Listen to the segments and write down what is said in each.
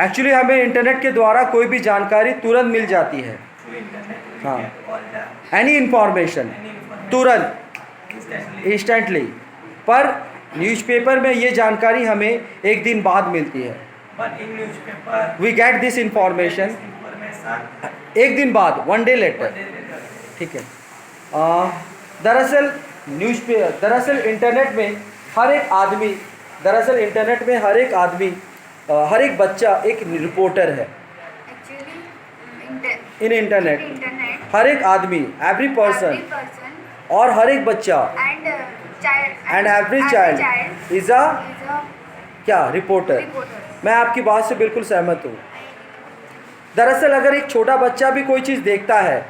Actually हमें internet के द्वारा कोई भी जानकारी तुरंत मिल जाती है। through internet we हाँ, get all the any information any information तुरंत instantly. इंस्टेंटली। पर न्यूज़पेपर में ये जानकारी हमें एक दिन बाद मिलती है। But in newspaper we get this this information information एक दिन बाद, 1 day later. one day later. ठीक है। दरअसल दरअसल इंटरनेट में हर एक आदमी हर एक बच्चा एक रिपोर्टर है। इन इंटरनेट हर एक आदमी, एवरी पर्सन और हर एक बच्चा and every child is a क्या रिपोर्टर। मैं आपकी बात से बिल्कुल सहमत हूँ। दरअसल अगर एक छोटा बच्चा भी कोई चीज़ देखता है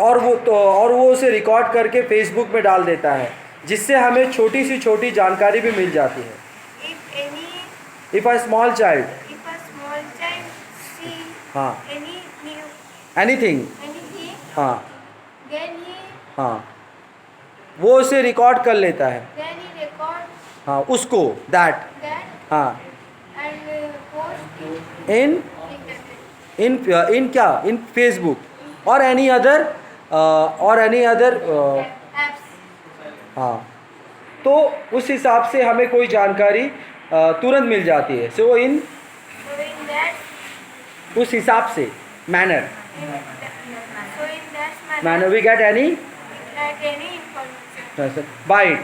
और वो उसे रिकॉर्ड करके फेसबुक में डाल देता है, जिससे हमें छोटी सी छोटी जानकारी भी मिल जाती है। इफ़ अ स्मॉल चाइल्ड हाँ एनीथिंग हाँ हाँ वो उसे रिकॉर्ड कर लेता है। हाँ उसको दैट हाँ इन क्या इन फेसबुक और एनी अदर हाँ, तो उस हिसाब से हमें कोई जानकारी तुरंत मिल जाती है। सो इन उस हिसाब से manner we get any by it.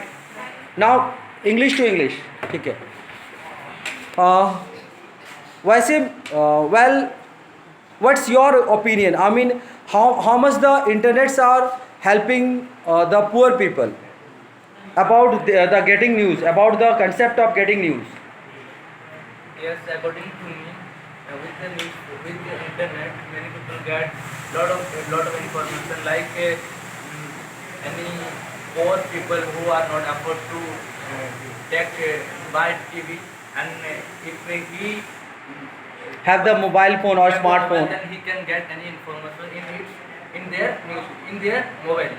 Now English to English. ठीक है। वैसे well what's your opinion, I mean how much the internets are helping the poor people about the getting news, about the concept of getting news? Yes, according to me, with the internet, many people get lot of information. Like any poor people who are not afford to buy TV, and if he Have the mobile phone or smartphone, then he can get any information in their mobile.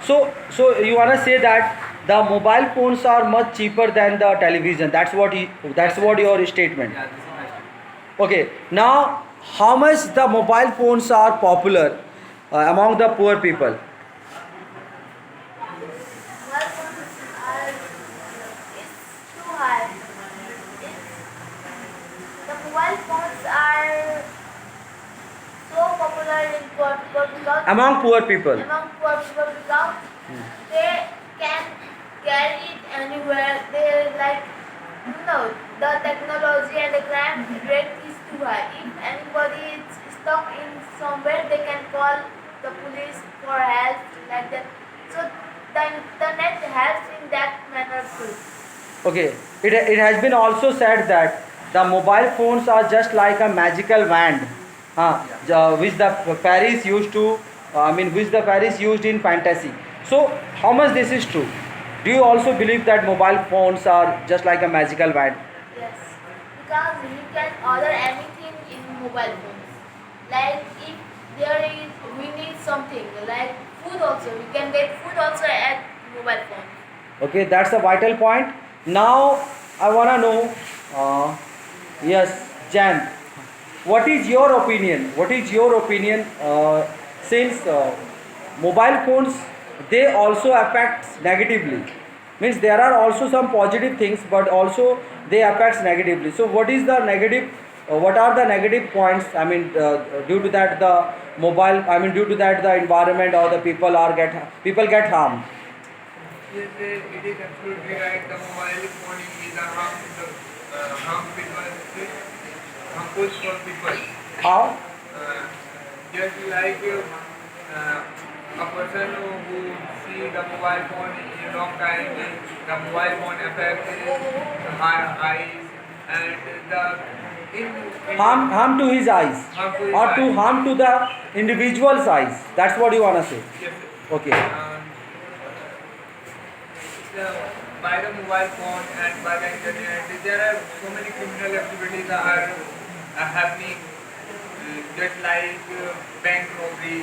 So you wanna say that the mobile phones are much cheaper than the television? That's what your statement. Yeah, this is my statement. Okay. Now, how much the mobile phones are popular among the poor people? Mobile phones are so popular in poor people because Among poor people. they can carry it anywhere. They the technology and the crime rate is too high. If anybody is stuck in somewhere, they can call the police for help like that. So the internet helps in that manner too. Okay. It has been also said that the mobile phones are just like a magical wand, which the fairies used to, which the fairies used in fantasy. So, how much this is true? Do you also believe that mobile phones are just like a magical wand? Yes, because you can order anything in mobile phones. Like if we need something like food also, we can get food also at mobile phone. Okay, that's a vital point. Now, I wanna know, yes, Jan, what is your opinion? Since mobile phones, they also affect negatively. Means there are also some positive things, but also they affect negatively. So what is the negative? What are the negative points? Due to that due to that the environment or the people get harmed. Yes, it is absolutely right. The mobile phone is a harmful for people. How? Just like a person who see the mobile phone in a long time, the mobile phone affects her eyes and Harm to his eyes, or to harm to the individual's eyes. That's what you wanna say. Yes, Okay. by the mobile phone and by the internet, there are so many criminal activities are happening, just like bank robbery,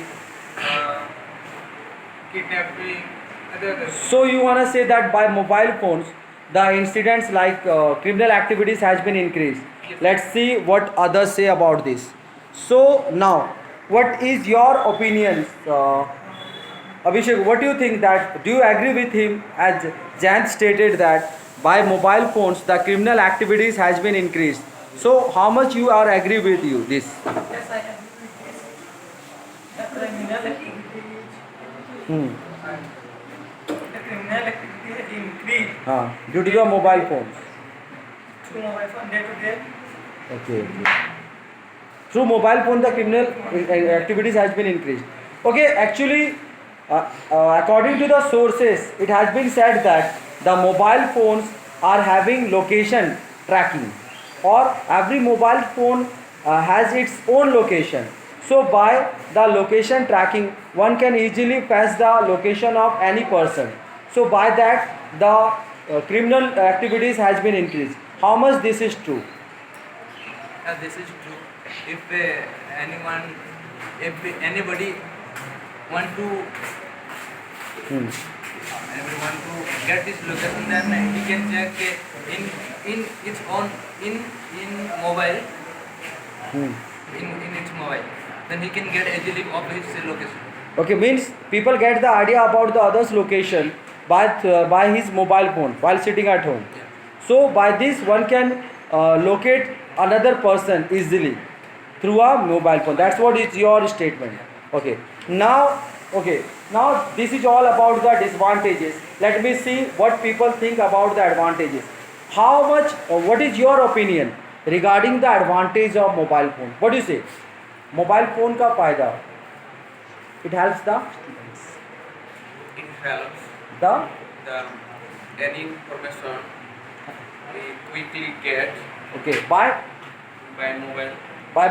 kidnapping, other. So you wanna say that by mobile phones, the incidents like criminal activities has been increased. Let's see what others say about this. So now, what is your opinion, Abhishek? What do you think, that do you agree with him, as Jan stated that by mobile phones the criminal activities has been increased? So how much you are agree with you this? Yes, I agree with this. The criminal activity Hmm. has increased Due to the mobile phones. through mobile phone day to day. Okay. Through mobile phone, the criminal activities has been increased. Okay, actually, according to the sources, it has been said that the mobile phones are having location tracking, or every mobile phone has its own location. So by the location tracking, one can easily fetch the location of any person. So by that, the criminal activities has been increased. How much this is true? This is true. If anybody want to Hmm. want to get this location, then he can check in its own in mobile Hmm. in its mobile. Then he can get easily of his location. Okay, means people get the idea about the other's location by his mobile phone while sitting at home. So by this one can locate another person easily through a mobile phone. That's what is your statement. Okay. Now this is all about the disadvantages. Let me see what people think about the advantages. How much? What is your opinion regarding the advantage of mobile phone? What do you say? Mobile phone का फायदा. It helps the It helps the the any information we quickly get okay by by mobile.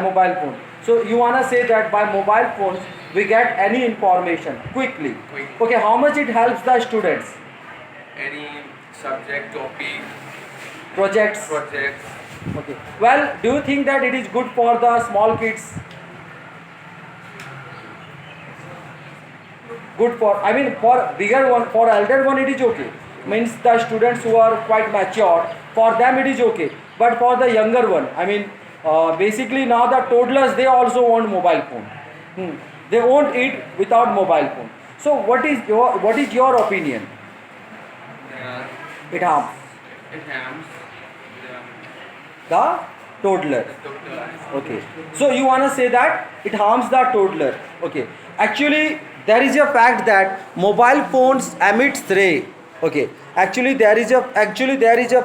mobile phone. So you wanna say that by mobile phones we get any information quickly. Quick. Okay, how much it helps the students? Any subject, topic, Projects. projects. Okay. Well, do you think that it is good for the small kids? Good for, I mean, for bigger one, for elder one it is okay. Means the students who are quite mature, for them it is okay. But for the younger one, I mean, basically now the toddlers, they also want mobile phone. They won't eat without mobile phone. So what is your opinion? Uh, It harms it harms the toddler. the toddler. Okay. So you wanna say that it harms the toddler. Okay. Actually, there is a fact that mobile phones emits ray. Okay. Actually, there is a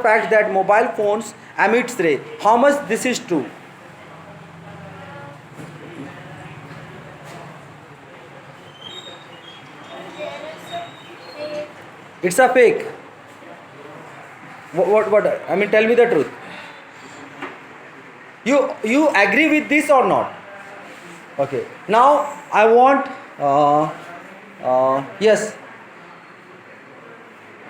fact that mobile phones emits ray. How much this is true? It's a fake. What? I mean, tell me the truth. You agree with this or not? Okay. Now I want. Yes.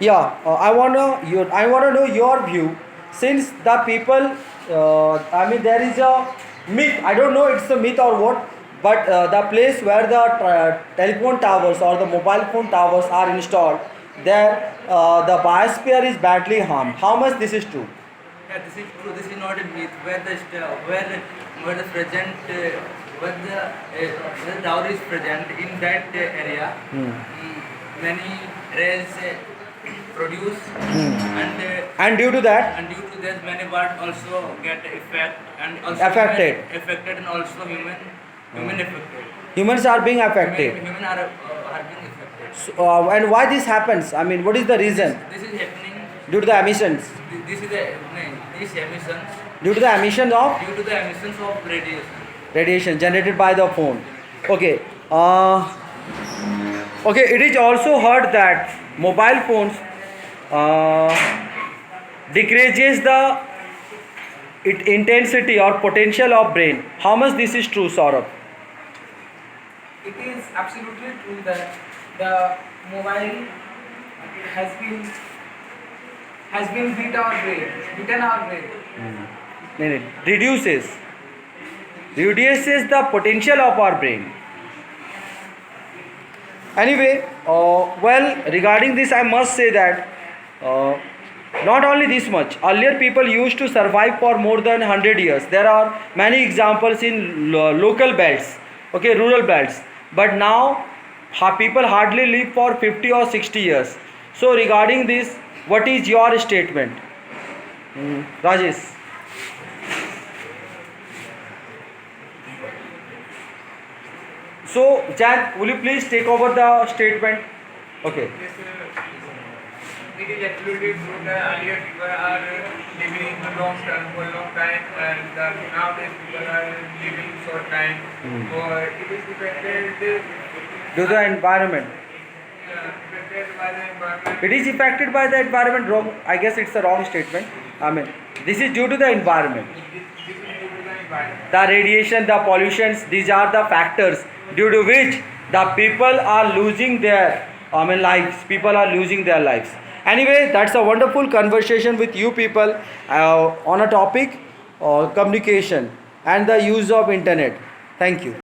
Yeah. I wanna know your view. Since the people, I mean, there is a myth. I don't know it's a myth or what, but the place where the telephone towers or the mobile phone towers are installed, there the biosphere is badly harmed. How much this is true? Yeah, this is true. This is not a myth. Where the present where the tower is present in that area, many rays produce, And due to that, and due to that many birds also get Affected. affected, and also human affected. humans are being affected. Human are being affected. So, and why this happens? I mean, what is the reason? This is happening. Due to the emissions. This is these emissions Due to the emission of due to the emissions of radiation. radiation generated by the phone. Okay. Okay. It is also heard that mobile phones decreases the intensity or potential of brain. How much this is true, Saurabh? It is absolutely true that the mobile has been beaten our brain. No, reduces the potential of our brain. Anyway, well, regarding this I must say that Not only this much, earlier people used to survive for more than 100 years. There are many examples in local belts, okay, rural belts. But now people hardly live for 50 or 60 years. So regarding this, what is your statement? Rajesh. So Jack, will you please take over the statement? Okay. Yes, it is absolutely true that earlier people are living long term for a long time, and nowadays people are living short time. So it is affected To the environment. affected by the environment. It is affected by the environment. Wrong. I guess it's a wrong statement. I mean, this is due to the environment. This is due to the environment. The radiation, the pollutions, these are the factors due to which the people are losing their lives. People are losing their lives. Anyway, that's a wonderful conversation with you people on a topic communication and the use of internet. Thank you.